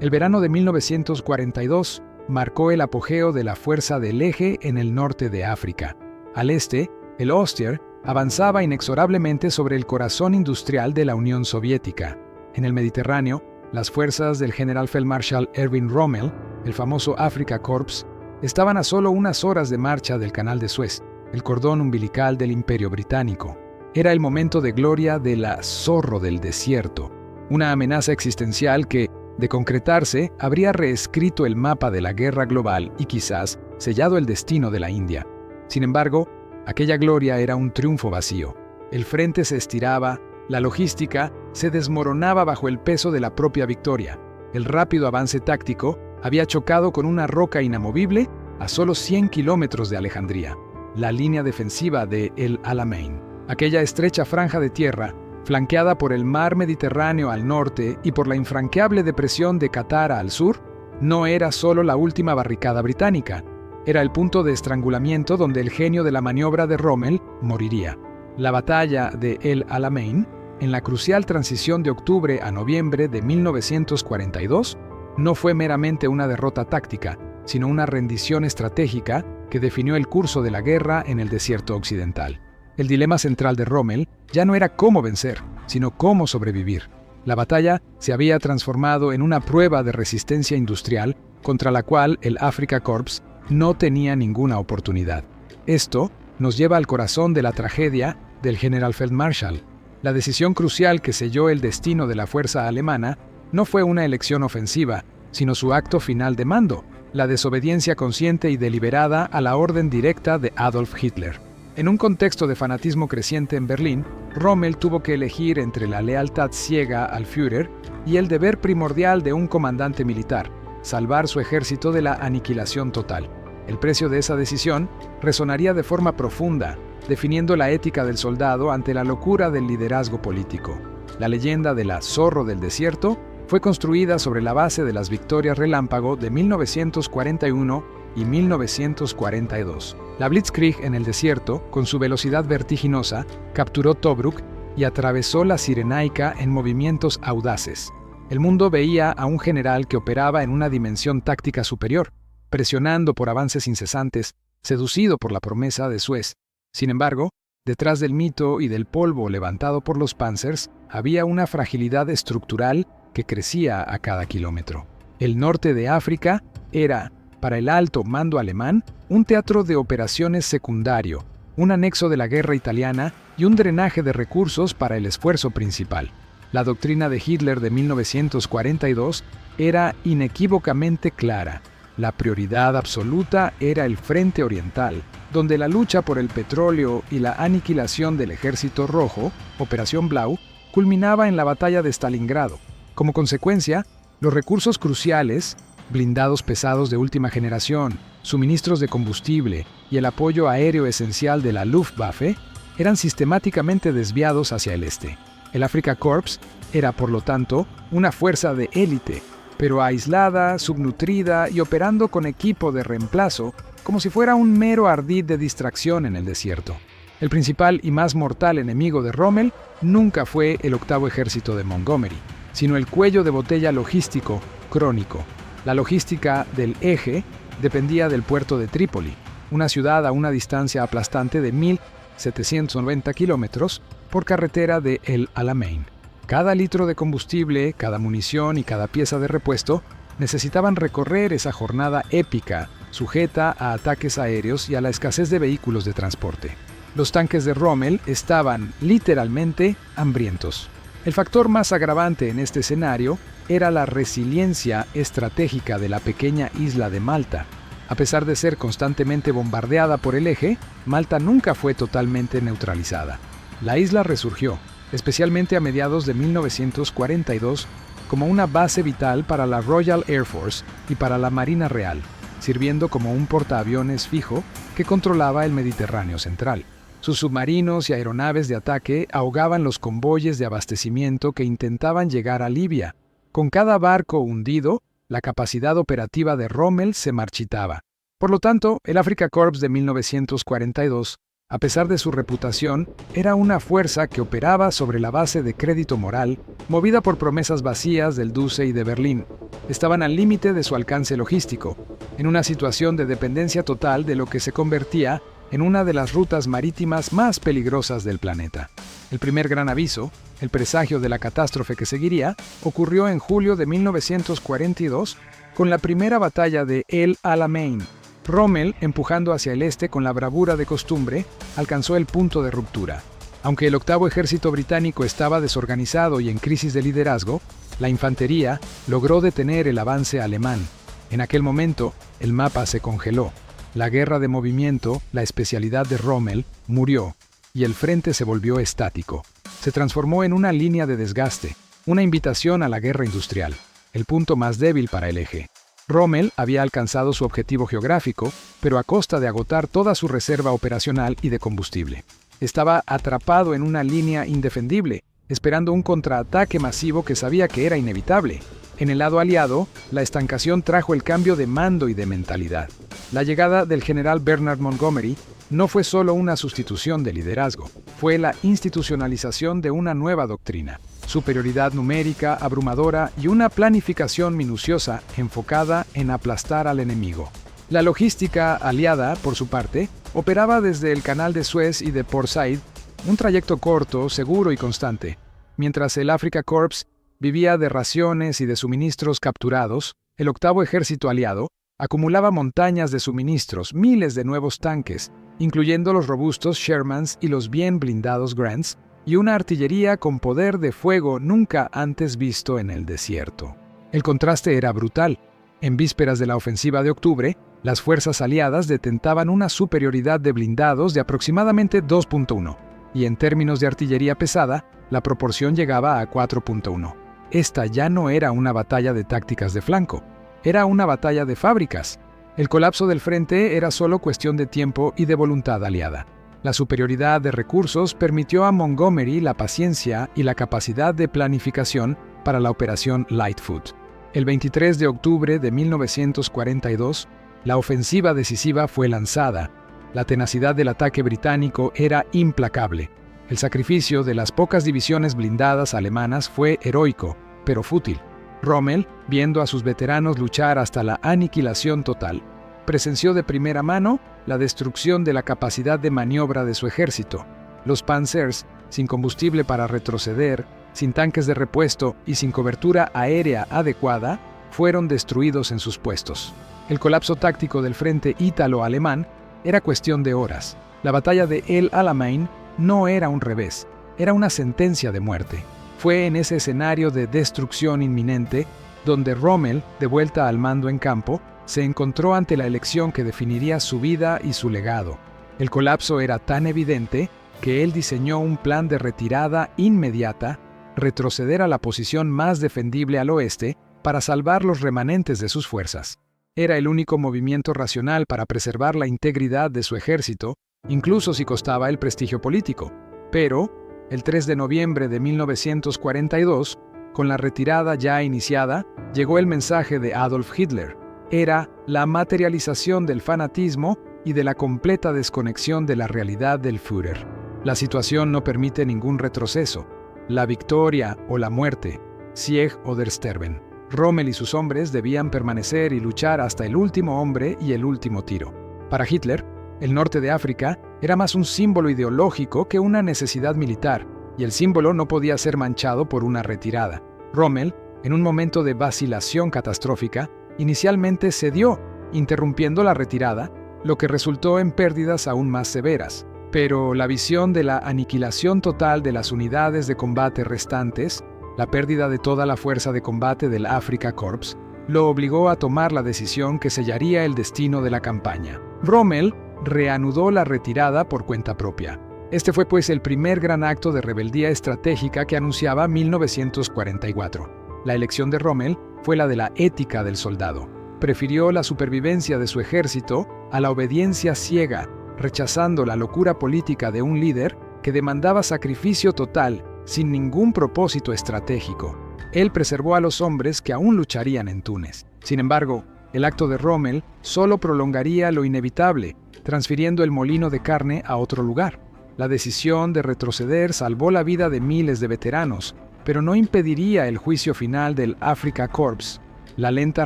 El verano de 1942 marcó el apogeo de la Fuerza del Eje en el norte de África. Al este, el Oster avanzaba inexorablemente sobre el corazón industrial de la Unión Soviética. En el Mediterráneo, las fuerzas del general Feldmarschall Erwin Rommel, el famoso Afrika Korps, estaban a solo unas horas de marcha del Canal de Suez, el cordón umbilical del Imperio Británico. Era el momento de gloria de la Zorro del Desierto, una amenaza existencial que, de concretarse, habría reescrito el mapa de la guerra global y quizás sellado el destino de la India. Sin embargo, aquella gloria era un triunfo vacío. El frente se estiraba, la logística se desmoronaba bajo el peso de la propia victoria. El rápido avance táctico había chocado con una roca inamovible a solo 100 kilómetros de Alejandría, la línea defensiva de El Alamein. Aquella estrecha franja de tierra, flanqueada por el mar Mediterráneo al norte y por la infranqueable depresión de Qatar al sur, no era solo la última barricada británica, era el punto de estrangulamiento donde el genio de la maniobra de Rommel moriría. La batalla de El Alamein, en la crucial transición de octubre a noviembre de 1942, no fue meramente una derrota táctica, sino una rendición estratégica que definió el curso de la guerra en el desierto occidental. El dilema central de Rommel ya no era cómo vencer, sino cómo sobrevivir. La batalla se había transformado en una prueba de resistencia industrial contra la cual el Afrika Korps no tenía ninguna oportunidad. Esto nos lleva al corazón de la tragedia del general Feldmarschall. La decisión crucial que selló el destino de la fuerza alemana no fue una elección ofensiva, sino su acto final de mando, la desobediencia consciente y deliberada a la orden directa de Adolf Hitler. En un contexto de fanatismo creciente en Berlín, Rommel tuvo que elegir entre la lealtad ciega al Führer y el deber primordial de un comandante militar, salvar su ejército de la aniquilación total. El precio de esa decisión resonaría de forma profunda, definiendo la ética del soldado ante la locura del liderazgo político. La leyenda de la Zorro del Desierto fue construida sobre la base de las victorias relámpago de 1941 y 1942. La Blitzkrieg en el desierto, con su velocidad vertiginosa, capturó Tobruk y atravesó la Cirenaica en movimientos audaces. El mundo veía a un general que operaba en una dimensión táctica superior, presionando por avances incesantes, seducido por la promesa de Suez. Sin embargo, detrás del mito y del polvo levantado por los Panzers, había una fragilidad estructural que crecía a cada kilómetro. El norte de África era, para el alto mando alemán, un teatro de operaciones secundario, un anexo de la guerra italiana y un drenaje de recursos para el esfuerzo principal. La doctrina de Hitler de 1942 era inequívocamente clara. La prioridad absoluta era el frente oriental, donde la lucha por el petróleo y la aniquilación del Ejército Rojo, Operación Blau, culminaba en la batalla de Stalingrado. Como consecuencia, los recursos cruciales, blindados pesados de última generación, suministros de combustible y el apoyo aéreo esencial de la Luftwaffe, eran sistemáticamente desviados hacia el este. El Afrika Korps era, por lo tanto, una fuerza de élite, pero aislada, subnutrida y operando con equipo de reemplazo, como si fuera un mero ardid de distracción en el desierto. El principal y más mortal enemigo de Rommel nunca fue el octavo ejército de Montgomery, sino el cuello de botella logístico crónico. La logística del Eje dependía del puerto de Trípoli, una ciudad a una distancia aplastante de 1.790 kilómetros por carretera de El Alamein. Cada litro de combustible, cada munición y cada pieza de repuesto necesitaban recorrer esa jornada épica, sujeta a ataques aéreos y a la escasez de vehículos de transporte. Los tanques de Rommel estaban, literalmente, hambrientos. El factor más agravante en este escenario era la resiliencia estratégica de la pequeña isla de Malta. A pesar de ser constantemente bombardeada por el Eje, Malta nunca fue totalmente neutralizada. La isla resurgió, especialmente a mediados de 1942, como una base vital para la Royal Air Force y para la Marina Real, sirviendo como un portaaviones fijo que controlaba el Mediterráneo central. Sus submarinos y aeronaves de ataque ahogaban los convoyes de abastecimiento que intentaban llegar a Libia. Con cada barco hundido, la capacidad operativa de Rommel se marchitaba. Por lo tanto, el Afrika Korps de 1942 A pesar de su reputación, era una fuerza que operaba sobre la base de crédito moral, movida por promesas vacías del Duce y de Berlín. Estaban al límite de su alcance logístico, en una situación de dependencia total de lo que se convertía en una de las rutas marítimas más peligrosas del planeta. El primer gran aviso, el presagio de la catástrofe que seguiría, ocurrió en julio de 1942 con la primera batalla de El Alamein. Rommel, empujando hacia el este con la bravura de costumbre, alcanzó el punto de ruptura. Aunque el octavo ejército británico estaba desorganizado y en crisis de liderazgo, la infantería logró detener el avance alemán. En aquel momento, el mapa se congeló. La guerra de movimiento, la especialidad de Rommel, murió, y el frente se volvió estático. Se transformó en una línea de desgaste, una invitación a la guerra industrial, el punto más débil para el eje. Rommel había alcanzado su objetivo geográfico, pero a costa de agotar toda su reserva operacional y de combustible. Estaba atrapado en una línea indefendible, esperando un contraataque masivo que sabía que era inevitable. En el lado aliado, la estancación trajo el cambio de mando y de mentalidad. La llegada del general Bernard Montgomery no fue solo una sustitución de liderazgo, fue la institucionalización de una nueva doctrina. Superioridad numérica abrumadora y una planificación minuciosa enfocada en aplastar al enemigo. La logística aliada, por su parte, operaba desde el canal de Suez y de Port Said, un trayecto corto, seguro y constante. Mientras el Africa Corps vivía de raciones y de suministros capturados, el octavo ejército aliado acumulaba montañas de suministros, miles de nuevos tanques, incluyendo los robustos Shermans y los bien blindados Grants, y una artillería con poder de fuego nunca antes visto en el desierto. El contraste era brutal. En vísperas de la ofensiva de octubre, las fuerzas aliadas detentaban una superioridad de blindados de aproximadamente 2.1, y en términos de artillería pesada, la proporción llegaba a 4.1. Esta ya no era una batalla de tácticas de flanco, era una batalla de fábricas. El colapso del frente era solo cuestión de tiempo y de voluntad aliada. La superioridad de recursos permitió a Montgomery la paciencia y la capacidad de planificación para la operación Lightfoot. El 23 de octubre de 1942, la ofensiva decisiva fue lanzada. La tenacidad del ataque británico era implacable. El sacrificio de las pocas divisiones blindadas alemanas fue heroico, pero fútil. Rommel, viendo a sus veteranos luchar hasta la aniquilación total, presenció de primera mano la destrucción de la capacidad de maniobra de su ejército. Los Panzers, sin combustible para retroceder, sin tanques de repuesto y sin cobertura aérea adecuada, fueron destruidos en sus puestos. El colapso táctico del frente ítalo-alemán era cuestión de horas. La batalla de El Alamein no era un revés, era una sentencia de muerte. Fue en ese escenario de destrucción inminente donde Rommel, de vuelta al mando en campo, se encontró ante la elección que definiría su vida y su legado. El colapso era tan evidente que él diseñó un plan de retirada inmediata, retroceder a la posición más defendible al oeste para salvar los remanentes de sus fuerzas. Era el único movimiento racional para preservar la integridad de su ejército, incluso si costaba el prestigio político. Pero, el 3 de noviembre de 1942, con la retirada ya iniciada, llegó el mensaje de Adolf Hitler. Era la materialización del fanatismo y de la completa desconexión de la realidad del Führer. La situación no permite ningún retroceso. La victoria o la muerte, Sieg oder Sterben. Rommel y sus hombres debían permanecer y luchar hasta el último hombre y el último tiro. Para Hitler, el norte de África era más un símbolo ideológico que una necesidad militar, y el símbolo no podía ser manchado por una retirada. Rommel, en un momento de vacilación catastrófica, inicialmente cedió, interrumpiendo la retirada, lo que resultó en pérdidas aún más severas. Pero la visión de la aniquilación total de las unidades de combate restantes, la pérdida de toda la fuerza de combate del Africa Corps, lo obligó a tomar la decisión que sellaría el destino de la campaña. Rommel reanudó la retirada por cuenta propia. Este fue pues el primer gran acto de rebeldía estratégica que anunciaba 1944. La elección de Rommel fue la de la ética del soldado. Prefirió la supervivencia de su ejército a la obediencia ciega, rechazando la locura política de un líder que demandaba sacrificio total sin ningún propósito estratégico. Él preservó a los hombres que aún lucharían en Túnez. Sin embargo, el acto de Rommel solo prolongaría lo inevitable, transfiriendo el molino de carne a otro lugar. La decisión de retroceder salvó la vida de miles de veteranos, pero no impediría el juicio final del Afrika Korps. La lenta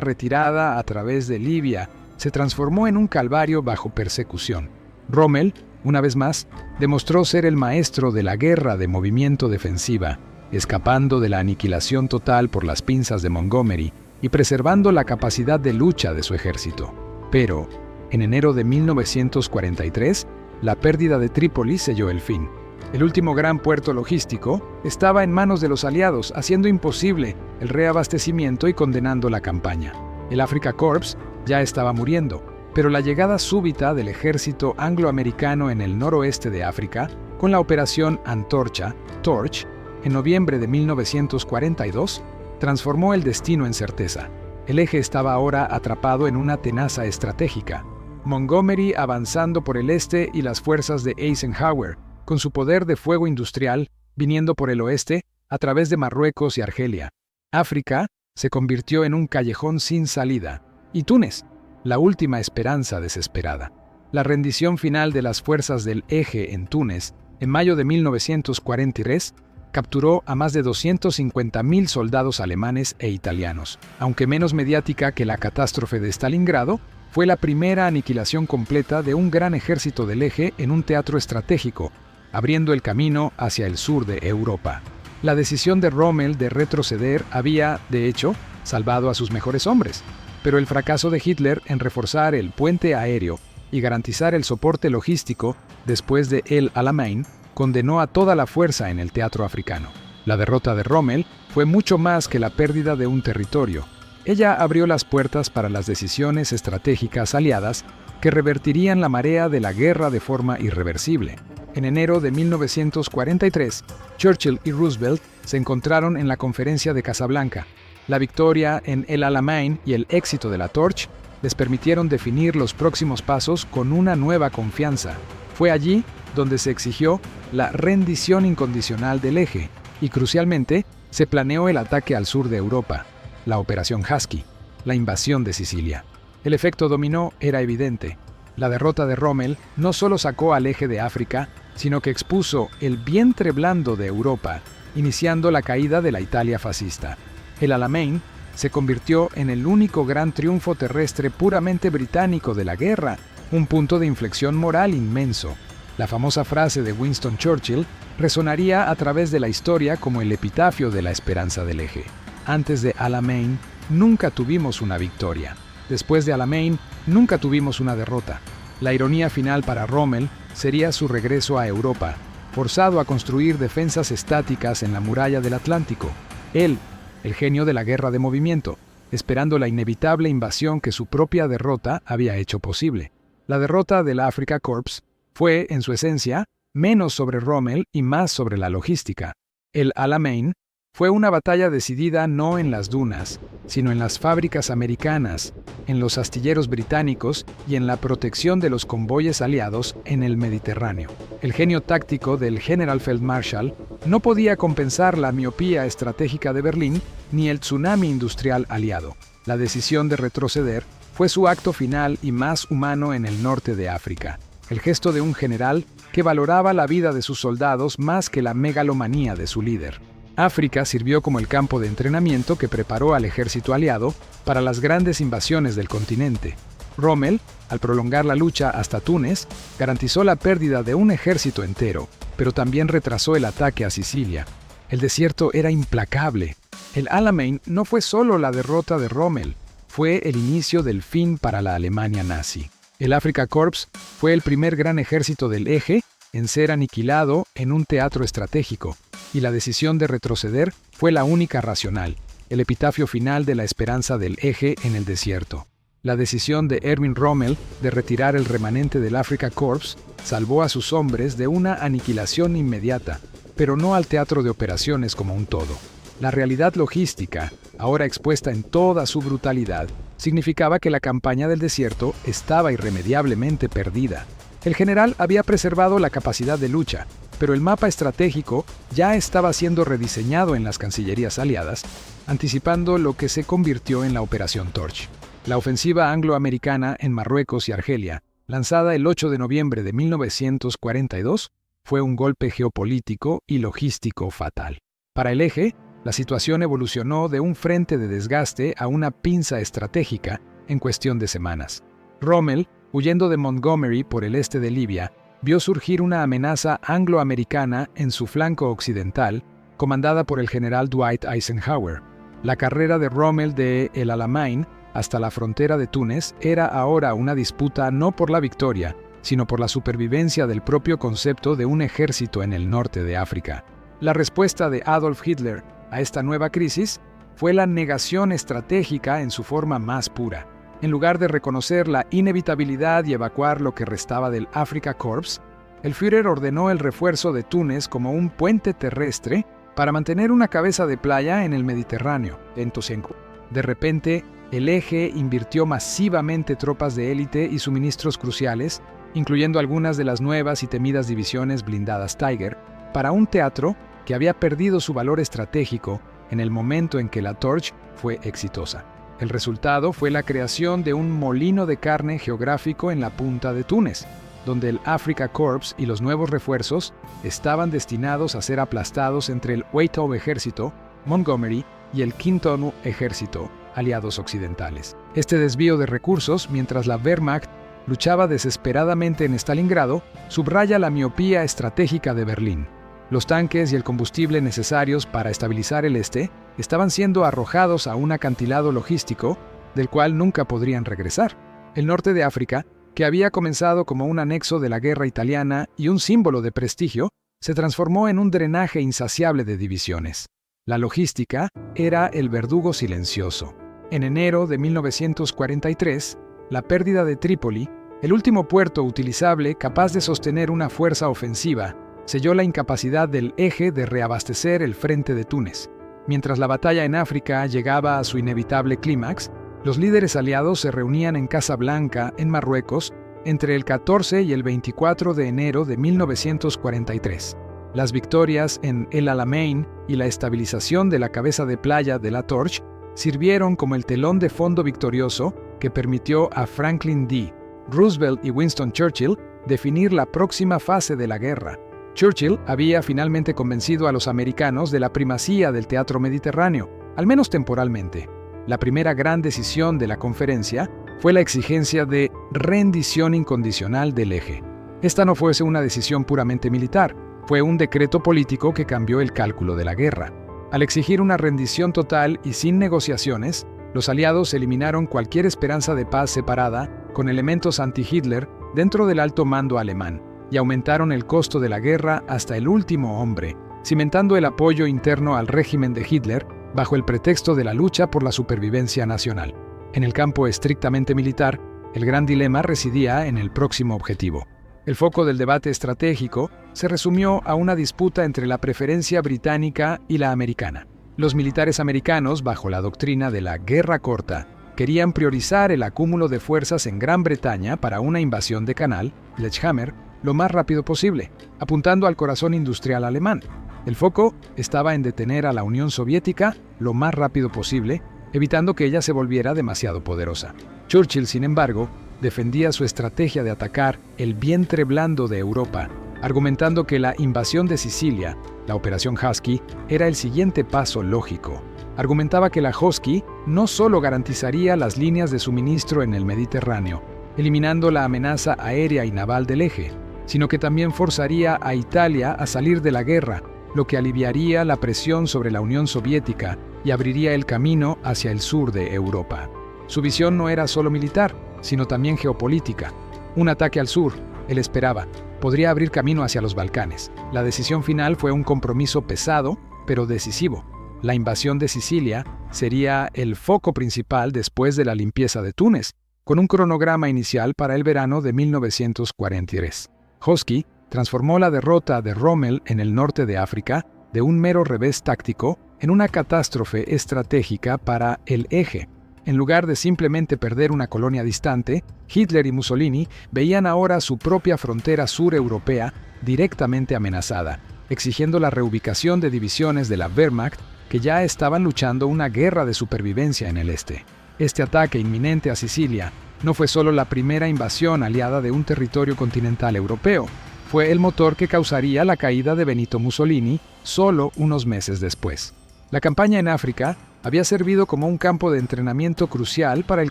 retirada a través de Libia se transformó en un calvario bajo persecución. Rommel, una vez más, demostró ser el maestro de la guerra de movimiento defensiva, escapando de la aniquilación total por las pinzas de Montgomery y preservando la capacidad de lucha de su ejército. Pero, en enero de 1943, la pérdida de Trípoli selló el fin. El último gran puerto logístico estaba en manos de los aliados, haciendo imposible el reabastecimiento y condenando la campaña. El Afrika Korps ya estaba muriendo, pero la llegada súbita del ejército angloamericano en el noroeste de África, con la operación Antorcha, Torch, en noviembre de 1942, transformó el destino en certeza. El eje estaba ahora atrapado en una tenaza estratégica. Montgomery avanzando por el este y las fuerzas de Eisenhower, con su poder de fuego industrial, viniendo por el oeste, a través de Marruecos y Argelia. África se convirtió en un callejón sin salida, y Túnez, la última esperanza desesperada. La rendición final de las fuerzas del eje en Túnez, en mayo de 1943, capturó a más de 250.000 soldados alemanes e italianos. Aunque menos mediática que la catástrofe de Stalingrado, fue la primera aniquilación completa de un gran ejército del eje en un teatro estratégico, abriendo el camino hacia el sur de Europa. La decisión de Rommel de retroceder había, de hecho, salvado a sus mejores hombres, pero el fracaso de Hitler en reforzar el puente aéreo y garantizar el soporte logístico después de El Alamein condenó a toda la fuerza en el teatro africano. La derrota de Rommel fue mucho más que la pérdida de un territorio. Ella abrió las puertas para las decisiones estratégicas aliadas que revertirían la marea de la guerra de forma irreversible. En enero de 1943, Churchill y Roosevelt se encontraron en la Conferencia de Casablanca. La victoria en El Alamein y el éxito de la Torch les permitieron definir los próximos pasos con una nueva confianza. Fue allí donde se exigió la rendición incondicional del eje y, crucialmente, se planeó el ataque al sur de Europa, la Operación Husky, la invasión de Sicilia. El efecto dominó era evidente. La derrota de Rommel no solo sacó al eje de África, sino que expuso el vientre blando de Europa, iniciando la caída de la Italia fascista. El Alamein se convirtió en el único gran triunfo terrestre puramente británico de la guerra, un punto de inflexión moral inmenso. La famosa frase de Winston Churchill resonaría a través de la historia como el epitafio de la esperanza del eje. Antes de Alamein, nunca tuvimos una victoria. Después de Alamein, nunca tuvimos una derrota. La ironía final para Rommel sería su regreso a Europa, forzado a construir defensas estáticas en la muralla del Atlántico. Él, el genio de la guerra de movimiento, esperando la inevitable invasión que su propia derrota había hecho posible. La derrota del Afrika Korps fue, en su esencia, menos sobre Rommel y más sobre la logística. El Alamein fue una batalla decidida no en las dunas, sino en las fábricas americanas, en los astilleros británicos y en la protección de los convoyes aliados en el Mediterráneo. El genio táctico del Generalfeldmarschall no podía compensar la miopía estratégica de Berlín ni el tsunami industrial aliado. La decisión de retroceder fue su acto final y más humano en el norte de África. El gesto de un general que valoraba la vida de sus soldados más que la megalomanía de su líder. África sirvió como el campo de entrenamiento que preparó al ejército aliado para las grandes invasiones del continente. Rommel, al prolongar la lucha hasta Túnez, garantizó la pérdida de un ejército entero, pero también retrasó el ataque a Sicilia. El desierto era implacable. El Alamein no fue solo la derrota de Rommel, fue el inicio del fin para la Alemania nazi. El Afrika Korps fue el primer gran ejército del eje en ser aniquilado en un teatro estratégico, y la decisión de retroceder fue la única racional, el epitafio final de la esperanza del eje en el desierto. La decisión de Erwin Rommel de retirar el remanente del Afrika Korps salvó a sus hombres de una aniquilación inmediata, pero no al teatro de operaciones como un todo. La realidad logística, ahora expuesta en toda su brutalidad, significaba que la campaña del desierto estaba irremediablemente perdida. El general había preservado la capacidad de lucha, pero el mapa estratégico ya estaba siendo rediseñado en las cancillerías aliadas, anticipando lo que se convirtió en la Operación Torch. La ofensiva angloamericana en Marruecos y Argelia lanzada el 8 de noviembre de 1942, fue un golpe geopolítico y logístico fatal. Para el eje, la situación evolucionó de un frente de desgaste a una pinza estratégica en cuestión de semanas. Rommel, huyendo de Montgomery por el este de Libia, vio surgir una amenaza angloamericana en su flanco occidental, comandada por el general Dwight Eisenhower. La carrera de Rommel de El Alamein hasta la frontera de Túnez era ahora una disputa no por la victoria, sino por la supervivencia del propio concepto de un ejército en el norte de África. La respuesta de Adolf Hitler a esta nueva crisis fue la negación estratégica en su forma más pura. En lugar de reconocer la inevitabilidad y evacuar lo que restaba del Afrika Korps, el Führer ordenó el refuerzo de Túnez como un puente terrestre para mantener una cabeza de playa en el Mediterráneo, en Tosenko. De repente, el eje invirtió masivamente tropas de élite y suministros cruciales, incluyendo algunas de las nuevas y temidas divisiones blindadas Tiger, para un teatro que había perdido su valor estratégico en el momento en que la Torch fue exitosa. El resultado fue la creación de un molino de carne geográfico en la punta de Túnez, donde el Afrika Korps y los nuevos refuerzos estaban destinados a ser aplastados entre el Wachau Ejército, Montgomery y el Quintonu Ejército, aliados occidentales. Este desvío de recursos, mientras la Wehrmacht luchaba desesperadamente en Stalingrado, subraya la miopía estratégica de Berlín. Los tanques y el combustible necesarios para estabilizar el este estaban siendo arrojados a un acantilado logístico del cual nunca podrían regresar. El norte de África, que había comenzado como un anexo de la guerra italiana y un símbolo de prestigio, se transformó en un drenaje insaciable de divisiones. La logística era el verdugo silencioso. En enero de 1943, la pérdida de Trípoli, el último puerto utilizable capaz de sostener una fuerza ofensiva, selló la incapacidad del eje de reabastecer el frente de Túnez. Mientras la batalla en África llegaba a su inevitable clímax, los líderes aliados se reunían en Casablanca, en Marruecos, entre el 14 y el 24 de enero de 1943. Las victorias en El Alamein y la estabilización de la cabeza de playa de la Torch sirvieron como el telón de fondo victorioso que permitió a Franklin D. Roosevelt y Winston Churchill definir la próxima fase de la guerra. Churchill había finalmente convencido a los americanos de la primacía del teatro mediterráneo, al menos temporalmente. La primera gran decisión de la conferencia fue la exigencia de rendición incondicional del eje. Esta no fuese una decisión puramente militar, fue un decreto político que cambió el cálculo de la guerra. Al exigir una rendición total y sin negociaciones, los aliados eliminaron cualquier esperanza de paz separada con elementos anti-Hitler dentro del alto mando alemán y aumentaron el costo de la guerra hasta el último hombre, cimentando el apoyo interno al régimen de Hitler bajo el pretexto de la lucha por la supervivencia nacional. En el campo estrictamente militar, el gran dilema residía en el próximo objetivo. El foco del debate estratégico se resumió a una disputa entre la preferencia británica y la americana. Los militares americanos, bajo la doctrina de la guerra corta, querían priorizar el acúmulo de fuerzas en Gran Bretaña para una invasión de Canal, Lechhammer, lo más rápido posible, apuntando al corazón industrial alemán. El foco estaba en detener a la Unión Soviética lo más rápido posible, evitando que ella se volviera demasiado poderosa. Churchill, sin embargo, defendía su estrategia de atacar el vientre blando de Europa, argumentando que la invasión de Sicilia, la Operación Husky, era el siguiente paso lógico. Argumentaba que la Husky no solo garantizaría las líneas de suministro en el Mediterráneo, eliminando la amenaza aérea y naval del eje, sino que también forzaría a Italia a salir de la guerra, lo que aliviaría la presión sobre la Unión Soviética y abriría el camino hacia el sur de Europa. Su visión no era solo militar, sino también geopolítica. Un ataque al sur, él esperaba, podría abrir camino hacia los Balcanes. La decisión final fue un compromiso pesado, pero decisivo. La invasión de Sicilia sería el foco principal después de la limpieza de Túnez, con un cronograma inicial para el verano de 1943. Husky transformó la derrota de Rommel en el norte de África de un mero revés táctico en una catástrofe estratégica para el eje. En lugar de simplemente perder una colonia distante, Hitler y Mussolini veían ahora su propia frontera sur europea directamente amenazada, exigiendo la reubicación de divisiones de la Wehrmacht que ya estaban luchando una guerra de supervivencia en el este. Este ataque inminente a Sicilia no fue solo la primera invasión aliada de un territorio continental europeo, fue el motor que causaría la caída de Benito Mussolini solo unos meses después. La campaña en África había servido como un campo de entrenamiento crucial para el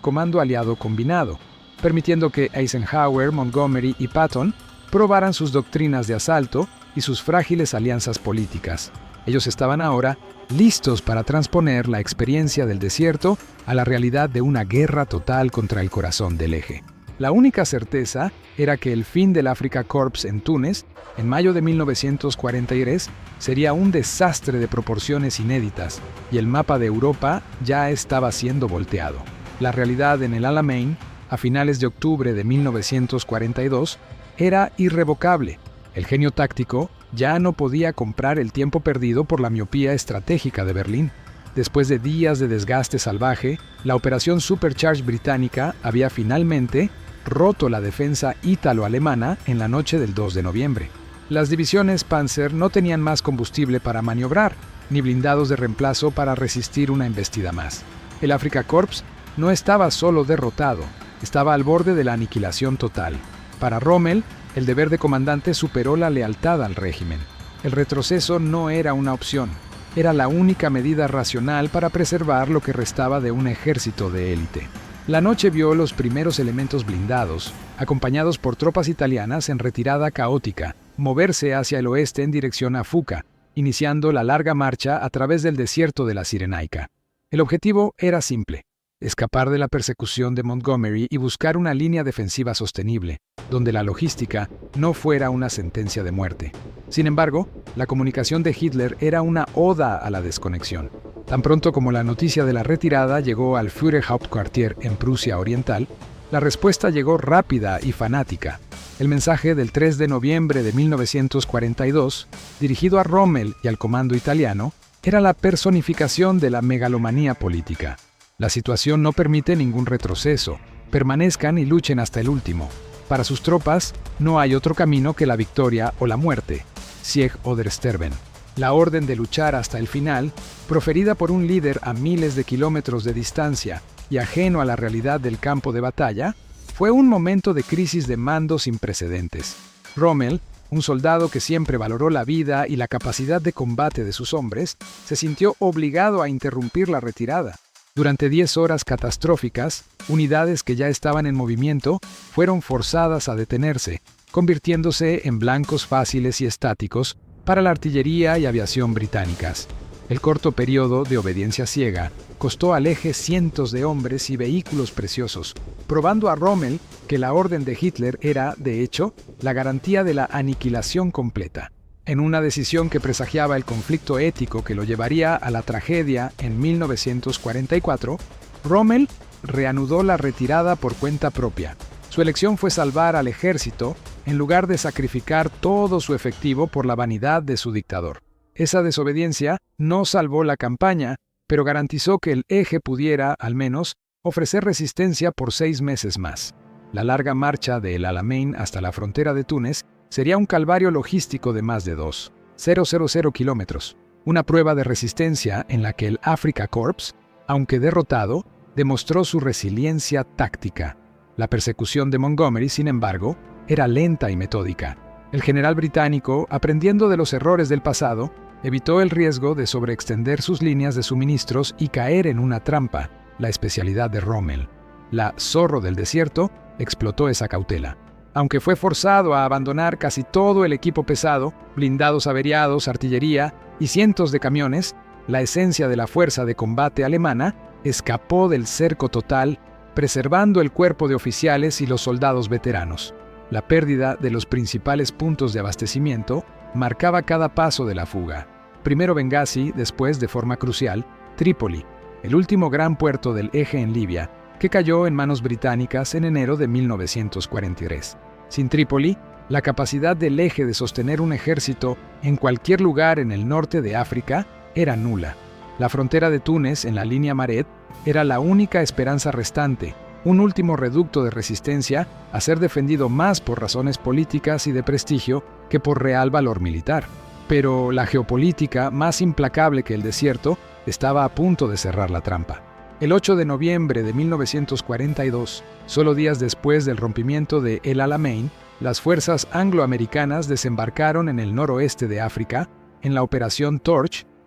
comando aliado combinado, permitiendo que Eisenhower, Montgomery y Patton probaran sus doctrinas de asalto y sus frágiles alianzas políticas. Ellos estaban ahora listos para transponer la experiencia del desierto a la realidad de una guerra total contra el corazón del eje. La única certeza era que el fin del Afrika Korps en Túnez, en mayo de 1943, sería un desastre de proporciones inéditas, y el mapa de Europa ya estaba siendo volteado. La realidad en el Alamein, a finales de octubre de 1942, era irrevocable. El genio táctico ya no podía comprar el tiempo perdido por la miopía estratégica de Berlín. Después de días de desgaste salvaje, la operación Supercharge británica había finalmente roto la defensa ítalo-alemana en la noche del 2 de noviembre. Las divisiones Panzer no tenían más combustible para maniobrar, ni blindados de reemplazo para resistir una embestida más. El Afrika Korps no estaba solo derrotado, estaba al borde de la aniquilación total. Para Rommel, el deber de comandante superó la lealtad al régimen. El retroceso no era una opción, era la única medida racional para preservar lo que restaba de un ejército de élite. La noche vio los primeros elementos blindados, acompañados por tropas italianas en retirada caótica, moverse hacia el oeste en dirección a Fuka, iniciando la larga marcha a través del desierto de la Cirenaica. El objetivo era simple: escapar de la persecución de Montgomery y buscar una línea defensiva sostenible, donde la logística no fuera una sentencia de muerte. Sin embargo, la comunicación de Hitler era una oda a la desconexión. Tan pronto como la noticia de la retirada llegó al Führerhauptquartier en Prusia Oriental, la respuesta llegó rápida y fanática. El mensaje del 3 de noviembre de 1942, dirigido a Rommel y al comando italiano, era la personificación de la megalomanía política. La situación no permite ningún retroceso. Permanezcan y luchen hasta el último. Para sus tropas, no hay otro camino que la victoria o la muerte. Sieg oder sterben. La orden de luchar hasta el final, proferida por un líder a miles de kilómetros de distancia y ajeno a la realidad del campo de batalla, fue un momento de crisis de mando sin precedentes. Rommel, un soldado que siempre valoró la vida y la capacidad de combate de sus hombres, se sintió obligado a interrumpir la retirada. Durante 10 horas catastróficas, unidades que ya estaban en movimiento fueron forzadas a detenerse, convirtiéndose en blancos fáciles y estáticos para la artillería y aviación británicas. El corto periodo de obediencia ciega costó al eje cientos de hombres y vehículos preciosos, probando a Rommel que la orden de Hitler era, de hecho, la garantía de la aniquilación completa. En una decisión que presagiaba el conflicto ético que lo llevaría a la tragedia en 1944, Rommel reanudó la retirada por cuenta propia. Su elección fue salvar al ejército en lugar de sacrificar todo su efectivo por la vanidad de su dictador. Esa desobediencia no salvó la campaña, pero garantizó que el eje pudiera, al menos, ofrecer resistencia por 6 meses más. La larga marcha de El Alamein hasta la frontera de Túnez sería un calvario logístico de más de 2,000 kilómetros, una prueba de resistencia en la que el Afrika Korps, aunque derrotado, demostró su resiliencia táctica. La persecución de Montgomery, sin embargo, era lenta y metódica. El general británico, aprendiendo de los errores del pasado, evitó el riesgo de sobreextender sus líneas de suministros y caer en una trampa, la especialidad de Rommel. La Zorro del Desierto explotó esa cautela. Aunque fue forzado a abandonar casi todo el equipo pesado, blindados averiados, artillería y cientos de camiones, la esencia de la fuerza de combate alemana escapó del cerco total, preservando el cuerpo de oficiales y los soldados veteranos. La pérdida de los principales puntos de abastecimiento marcaba cada paso de la fuga. Primero Bengasi, después, de forma crucial, Trípoli, el último gran puerto del eje en Libia, que cayó en manos británicas en enero de 1943. Sin Trípoli, la capacidad del eje de sostener un ejército en cualquier lugar en el norte de África era nula. La frontera de Túnez, en la línea Maret, era la única esperanza restante, un último reducto de resistencia a ser defendido más por razones políticas y de prestigio que por real valor militar. Pero la geopolítica, más implacable que el desierto, estaba a punto de cerrar la trampa. El 8 de noviembre de 1942, solo días después del rompimiento de El Alamein, las fuerzas angloamericanas desembarcaron en el noroeste de África, en la Operación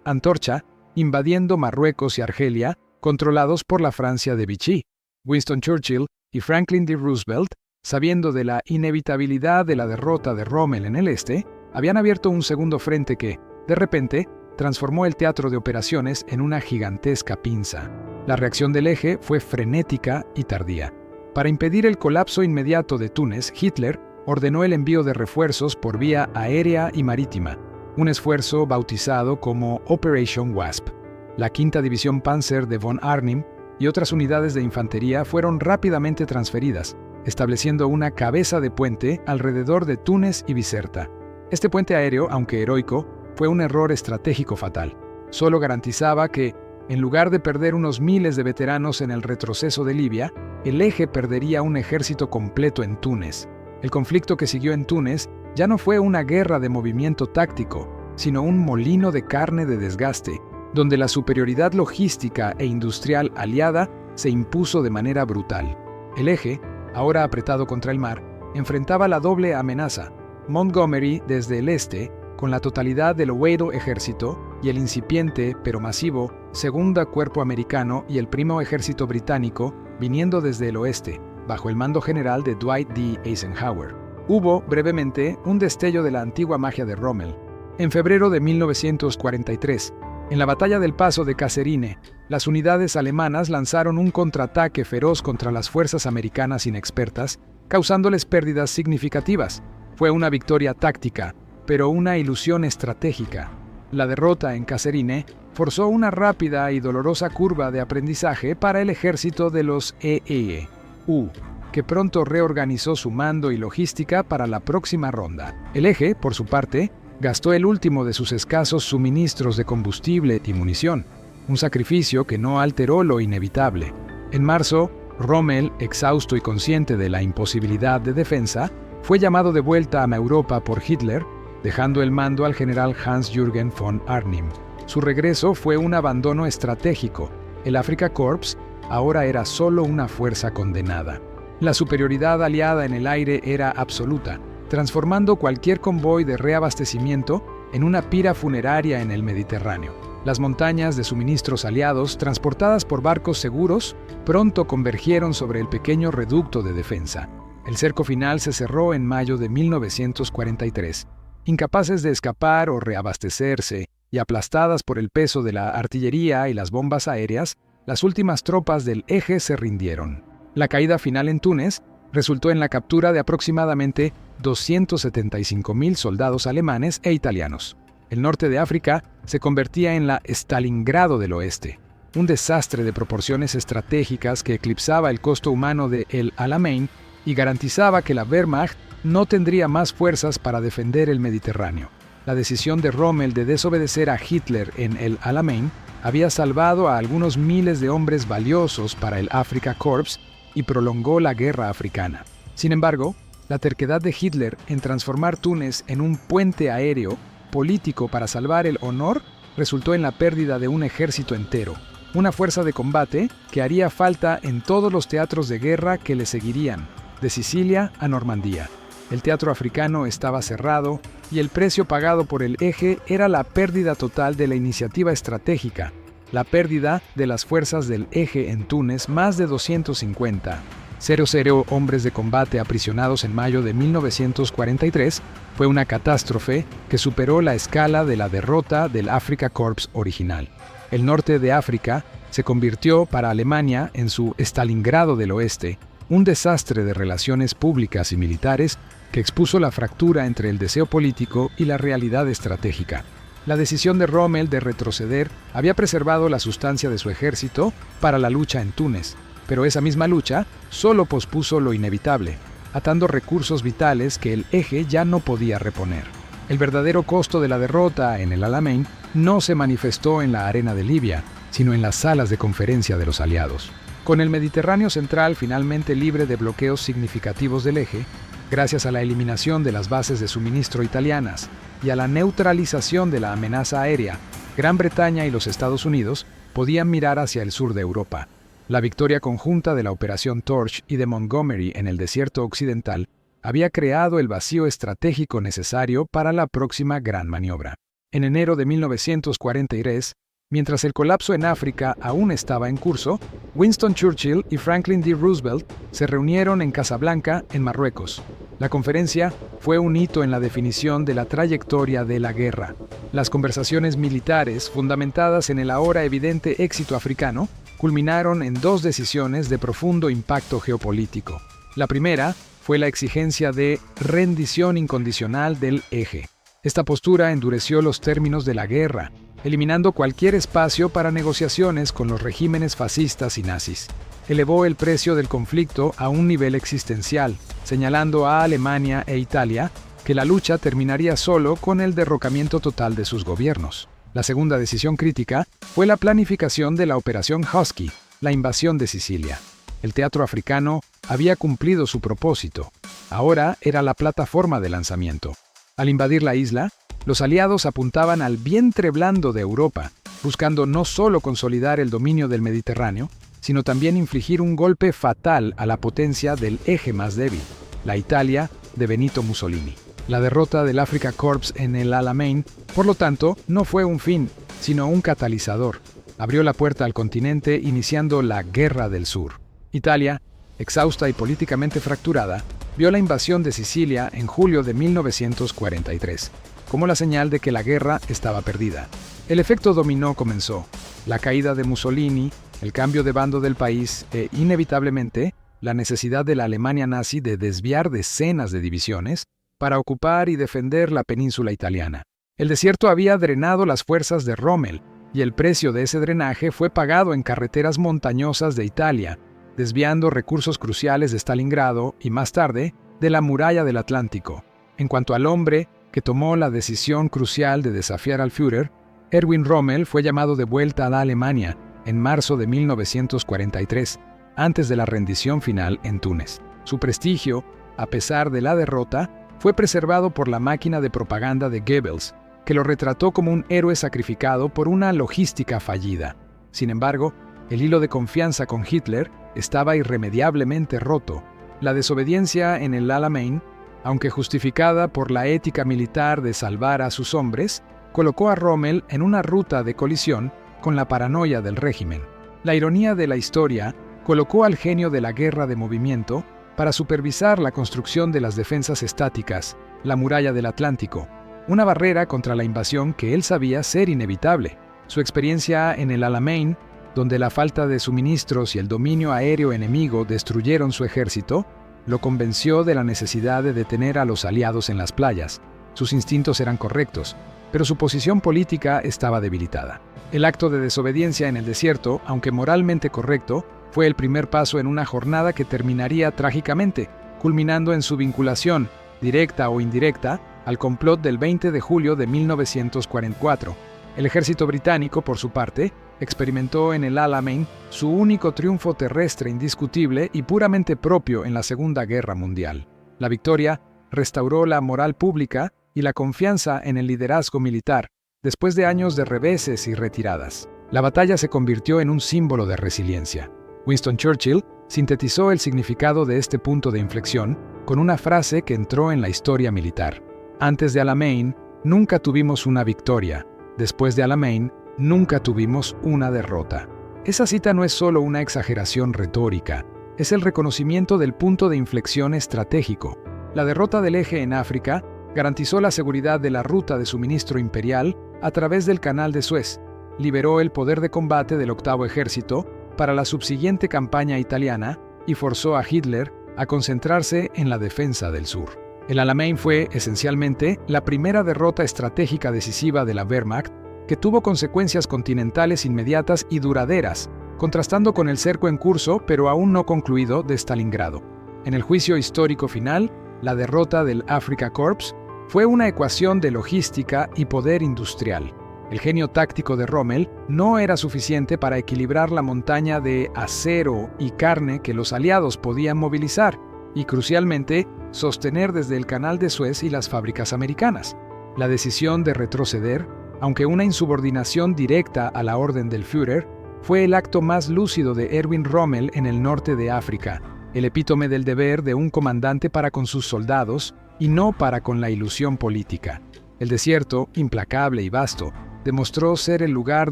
Antorcha, invadiendo Marruecos y Argelia, controlados por la Francia de Vichy. Winston Churchill y Franklin D. Roosevelt, sabiendo de la inevitabilidad de la derrota de Rommel en el este, habían abierto un segundo frente que, de repente, transformó el teatro de operaciones en una gigantesca pinza. La reacción del Eje fue frenética y tardía. Para impedir el colapso inmediato de Túnez, Hitler ordenó el envío de refuerzos por vía aérea y marítima, un esfuerzo bautizado como Operation Wasp. La quinta División Panzer de von Arnim y otras unidades de infantería fueron rápidamente transferidas, estableciendo una cabeza de puente alrededor de Túnez y Bizerta. Este puente aéreo, aunque heroico, fue un error estratégico fatal. Solo garantizaba que, en lugar de perder unos miles de veteranos en el retroceso de Libia, el Eje perdería un ejército completo en Túnez. El conflicto que siguió en Túnez ya no fue una guerra de movimiento táctico, sino un molino de carne de desgaste, donde la superioridad logística e industrial aliada se impuso de manera brutal. El Eje, ahora apretado contra el mar, enfrentaba la doble amenaza: Montgomery desde el este, con la totalidad del Owedo ejército, y el incipiente, pero masivo, Segunda Cuerpo Americano y el Primo Ejército Británico, viniendo desde el oeste, bajo el mando general de Dwight D. Eisenhower. Hubo, brevemente, un destello de la antigua magia de Rommel. En febrero de 1943, en la Batalla del Paso de Kasserine, las unidades alemanas lanzaron un contraataque feroz contra las fuerzas americanas inexpertas, causándoles pérdidas significativas. Fue una victoria táctica, pero una ilusión estratégica. La derrota en Kasserine forzó una rápida y dolorosa curva de aprendizaje para el ejército de los EEU, que pronto reorganizó su mando y logística para la próxima ronda. El Eje, por su parte, gastó el último de sus escasos suministros de combustible y munición, un sacrificio que no alteró lo inevitable. En marzo, Rommel, exhausto y consciente de la imposibilidad de defensa, fue llamado de vuelta a Europa por Hitler, dejando el mando al general Hans-Jürgen von Arnim. Su regreso fue un abandono estratégico. El Afrika Korps ahora era solo una fuerza condenada. La superioridad aliada en el aire era absoluta, transformando cualquier convoy de reabastecimiento en una pira funeraria en el Mediterráneo. Las montañas de suministros aliados, transportadas por barcos seguros, pronto convergieron sobre el pequeño reducto de defensa. El cerco final se cerró en mayo de 1943. Incapaces de escapar o reabastecerse y aplastadas por el peso de la artillería y las bombas aéreas, las últimas tropas del Eje se rindieron. La caída final en Túnez resultó en la captura de aproximadamente 275.000 soldados alemanes e italianos. El norte de África se convertía en la Stalingrado del oeste, un desastre de proporciones estratégicas que eclipsaba el costo humano de El Alamein y garantizaba que la Wehrmacht no tendría más fuerzas para defender el Mediterráneo. La decisión de Rommel de desobedecer a Hitler en El Alamein había salvado a algunos miles de hombres valiosos para el Afrika Korps y prolongó la guerra africana. Sin embargo, la terquedad de Hitler en transformar Túnez en un puente aéreo político para salvar el honor resultó en la pérdida de un ejército entero, una fuerza de combate que haría falta en todos los teatros de guerra que le seguirían, de Sicilia a Normandía. El teatro africano estaba cerrado y el precio pagado por el Eje era la pérdida total de la iniciativa estratégica, la pérdida de las fuerzas del Eje en Túnez, más de 250. 00 hombres de combate aprisionados en mayo de 1943 fue una catástrofe que superó la escala de la derrota del Afrika Korps original. El norte de África se convirtió para Alemania en su Stalingrado del oeste, un desastre de relaciones públicas y militares que expuso la fractura entre el deseo político y la realidad estratégica. La decisión de Rommel de retroceder había preservado la sustancia de su ejército para la lucha en Túnez, pero esa misma lucha solo pospuso lo inevitable, atando recursos vitales que el Eje ya no podía reponer. El verdadero costo de la derrota en el Alamein no se manifestó en la arena de Libia, sino en las salas de conferencia de los aliados. Con el Mediterráneo central finalmente libre de bloqueos significativos del Eje, gracias a la eliminación de las bases de suministro italianas y a la neutralización de la amenaza aérea, Gran Bretaña y los Estados Unidos podían mirar hacia el sur de Europa. La victoria conjunta de la Operación Torch y de Montgomery en el desierto occidental había creado el vacío estratégico necesario para la próxima gran maniobra. En enero de 1943, mientras el colapso en África aún estaba en curso, Winston Churchill y Franklin D. Roosevelt se reunieron en Casablanca, en Marruecos. La conferencia fue un hito en la definición de la trayectoria de la guerra. Las conversaciones militares, fundamentadas en el ahora evidente éxito africano, culminaron en dos decisiones de profundo impacto geopolítico. La primera fue la exigencia de rendición incondicional del eje. Esta postura endureció los términos de la guerra, eliminando cualquier espacio para negociaciones con los regímenes fascistas y nazis. Elevó el precio del conflicto a un nivel existencial, señalando a Alemania e Italia que la lucha terminaría solo con el derrocamiento total de sus gobiernos. La segunda decisión crítica fue la planificación de la Operación Husky, la invasión de Sicilia. El teatro africano había cumplido su propósito. Ahora era la plataforma de lanzamiento. Al invadir la isla, los aliados apuntaban al vientre blando de Europa, buscando no solo consolidar el dominio del Mediterráneo, sino también infligir un golpe fatal a la potencia del eje más débil, la Italia de Benito Mussolini. La derrota del Afrika Korps en el Alamein, por lo tanto, no fue un fin, sino un catalizador. Abrió la puerta al continente iniciando la Guerra del Sur. Italia, exhausta y políticamente fracturada, vio la invasión de Sicilia en julio de 1943, como la señal de que la guerra estaba perdida. El efecto dominó comenzó. La caída de Mussolini, el cambio de bando del país e, inevitablemente, la necesidad de la Alemania nazi de desviar decenas de divisiones para ocupar y defender la península italiana. El desierto había drenado las fuerzas de Rommel, y el precio de ese drenaje fue pagado en carreteras montañosas de Italia, desviando recursos cruciales de Stalingrado y, más tarde, de la muralla del Atlántico. En cuanto al hombre que tomó la decisión crucial de desafiar al Führer, Erwin Rommel fue llamado de vuelta a la Alemania en marzo de 1943, antes de la rendición final en Túnez. Su prestigio, a pesar de la derrota, fue preservado por la máquina de propaganda de Goebbels, que lo retrató como un héroe sacrificado por una logística fallida. Sin embargo, el hilo de confianza con Hitler estaba irremediablemente roto. La desobediencia en el Alamein, aunque justificada por la ética militar de salvar a sus hombres, colocó a Rommel en una ruta de colisión con la paranoia del régimen. La ironía de la historia colocó al genio de la guerra de movimiento para supervisar la construcción de las defensas estáticas, la muralla del Atlántico, una barrera contra la invasión que él sabía ser inevitable. Su experiencia en el Alamein, donde la falta de suministros y el dominio aéreo enemigo destruyeron su ejército, lo convenció de la necesidad de detener a los aliados en las playas. Sus instintos eran correctos, pero su posición política estaba debilitada. El acto de desobediencia en el desierto, aunque moralmente correcto, fue el primer paso en una jornada que terminaría trágicamente, culminando en su vinculación, directa o indirecta, al complot del 20 de julio de 1944. El ejército británico, por su parte, experimentó en el Alamein su único triunfo terrestre indiscutible y puramente propio en la Segunda Guerra Mundial. La victoria restauró la moral pública y la confianza en el liderazgo militar, después de años de reveses y retiradas. La batalla se convirtió en un símbolo de resiliencia. Winston Churchill sintetizó el significado de este punto de inflexión con una frase que entró en la historia militar. Antes de Alamein, nunca tuvimos una victoria. Después de Alamein, nunca tuvimos una derrota. Esa cita no es solo una exageración retórica, es el reconocimiento del punto de inflexión estratégico. La derrota del eje en África garantizó la seguridad de la ruta de suministro imperial a través del Canal de Suez, liberó el poder de combate del Octavo Ejército para la subsiguiente campaña italiana y forzó a Hitler a concentrarse en la defensa del sur. El Alamein fue, esencialmente, la primera derrota estratégica decisiva de la Wehrmacht que tuvo consecuencias continentales inmediatas y duraderas, contrastando con el cerco en curso, pero aún no concluido, de Stalingrado. En el juicio histórico final, la derrota del Afrika Korps fue una ecuación de logística y poder industrial. El genio táctico de Rommel no era suficiente para equilibrar la montaña de acero y carne que los aliados podían movilizar y, crucialmente, sostener desde el Canal de Suez y las fábricas americanas. La decisión de retroceder, aunque una insubordinación directa a la orden del Führer, fue el acto más lúcido de Erwin Rommel en el norte de África, el epítome del deber de un comandante para con sus soldados y no para con la ilusión política. El desierto, implacable y vasto, demostró ser el lugar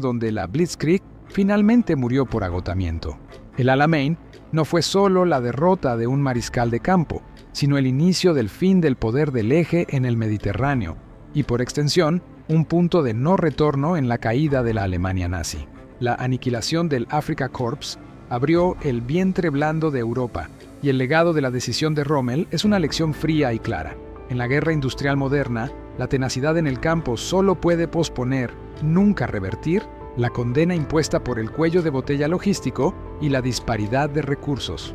donde la Blitzkrieg finalmente murió por agotamiento. El Alamein no fue solo la derrota de un mariscal de campo, sino el inicio del fin del poder del Eje en el Mediterráneo, y por extensión, un punto de no retorno en la caída de la Alemania nazi. La aniquilación del Afrika Korps abrió el vientre blando de Europa, y el legado de la decisión de Rommel es una lección fría y clara. En la guerra industrial moderna, la tenacidad en el campo solo puede posponer, nunca revertir, la condena impuesta por el cuello de botella logístico y la disparidad de recursos.